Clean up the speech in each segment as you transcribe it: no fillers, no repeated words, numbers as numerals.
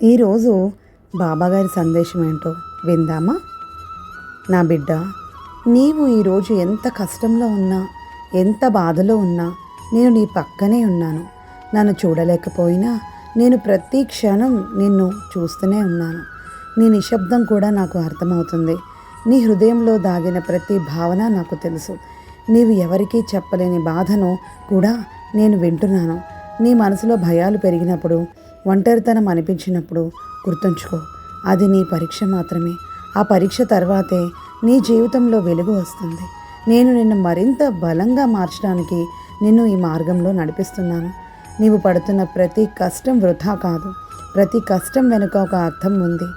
ఈరోజు బాబాగారి సందేశం ఏంటో విందామా? నా బిడ్డ, నీవు ఈరోజు ఎంత కష్టంలో ఉన్నా, ఎంత బాధలో ఉన్నా నేను నీ పక్కనే ఉన్నాను. నన్ను చూడలేకపోయినా నేను ప్రతి క్షణం నిన్ను చూస్తూనే ఉన్నాను. నీ నిశ్శబ్దం కూడా నాకు అర్థమవుతుంది. నీ హృదయంలో దాగిన ప్రతి భావన నాకు తెలుసు. నీవు ఎవరికీ చెప్పలేని బాధను కూడా నేను వింటున్నాను. నీ మనసులో భయాలు పెరిగినప్పుడు, ఒంటరితనం అనిపించినప్పుడు గుర్తుంచుకో, అది నీ పరీక్ష మాత్రమే. ఆ పరీక్ష తర్వాతే నీ జీవితంలో వెలుగు వస్తుంది. నేను నిన్ను మరింత బలంగా మార్చడానికి నిన్ను ఈ మార్గంలో నడిపిస్తున్నాను. నీవు పడుతున్న ప్రతి కష్టం వృధా కాదు. ప్రతి కష్టం వెనుక ఒక అర్థం ఉంది.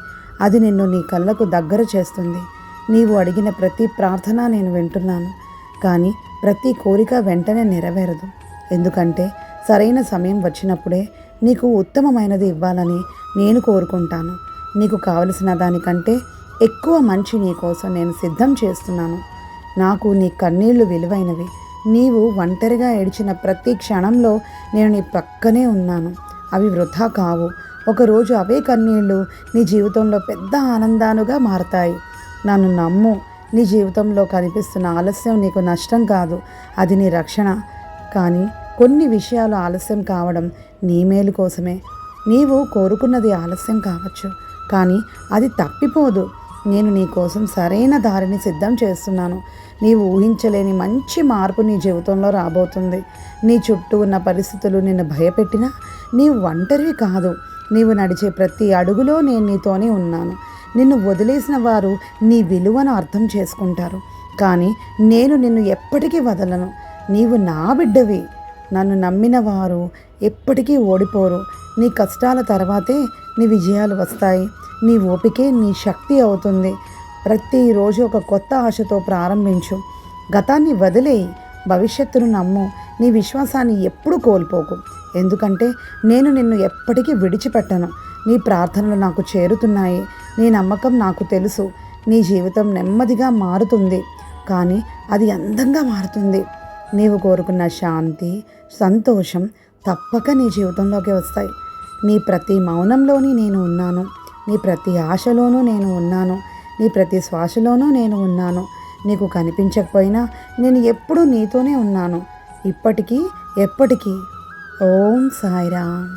అది నిన్ను నీ కళ్ళకు దగ్గర చేస్తుంది. నీవు అడిగిన ప్రతి ప్రార్థన నేను వింటున్నాను. కానీ ప్రతి కోరిక వెంటనే నెరవేరదు. ఎందుకంటే సరైన సమయం వచ్చినప్పుడే నీకు ఉత్తమమైనది ఇవ్వాలని నేను కోరుకుంటాను. నీకు కావలసిన దానికంటే ఎక్కువ మంచి నీ కోసం నేను సిద్ధం చేస్తున్నాను. నాకు నీ కన్నీళ్లు విలువైనవి. నీవు ఒంటరిగా ఏడ్చిన ప్రతి క్షణంలో నేను నీ పక్కనే ఉన్నాను. అవి వృధా కావు. ఒకరోజు అవే కన్నీళ్లు నీ జీవితంలో పెద్ద ఆనందాలుగా మారతాయి. నన్ను నమ్ము. నీ జీవితంలో కనిపిస్తున్న ఆలస్యం నీకు నష్టం కాదు, అది నీ రక్షణ. కానీ కొన్ని విషయాలు ఆలస్యం కావడం నీ మేలు కోసమే. నీవు కోరుకున్నది ఆలస్యం కావచ్చు, కానీ అది తప్పిపోదు. నేను నీ కోసం సరైన దారిని సిద్ధం చేస్తున్నాను. నీవు ఊహించలేని మంచి మార్పు నీ జీవితంలో రాబోతుంది. నీ చుట్టూ ఉన్న పరిస్థితులు నిన్ను భయపెట్టినా నీవు ఒంటరివి కాదు. నీవు నడిచే ప్రతి అడుగులో నేను నీతోనే ఉన్నాను. నిన్ను వదిలేసిన వారు నీ విలువను అర్థం చేసుకుంటారు, కానీ నేను నిన్ను ఎప్పటికీ వదలను. నీవు నా బిడ్డవి. నన్ను నమ్మిన వారు ఎప్పటికీ ఓడిపోరు. నీ కష్టాల తర్వాతే నీ విజయాలు వస్తాయి. నీ ఓపికే నీ శక్తి అవుతుంది. ప్రతిరోజు ఒక కొత్త ఆశతో ప్రారంభించు. గతాన్ని వదిలేయి, భవిష్యత్తును నమ్ము. నీ విశ్వాసాన్ని ఎప్పుడూ కోల్పోకు, ఎందుకంటే నేను నిన్ను ఎప్పటికీ విడిచిపెట్టను. నీ ప్రార్థనలు నాకు చేరుతున్నాయి. నీ నమ్మకం నాకు తెలుసు. నీ జీవితం నెమ్మదిగా మారుతుంది, కానీ అది అందంగా మారుతుంది. నీవు కోరుకున్న శాంతి, సంతోషం తప్పక నీ జీవితంలోకి వస్తాయి. నీ ప్రతి మౌనంలోని నేను ఉన్నాను. నీ ప్రతి ఆశలోనూ నేను ఉన్నాను. నీ ప్రతి శ్వాసలోనూ నేను ఉన్నాను. నీకు కనిపించకపోయినా నేను ఎప్పుడూ నీతోనే ఉన్నాను, ఇప్పటికీ ఎప్పటికీ. ఓం సాయిరామ్.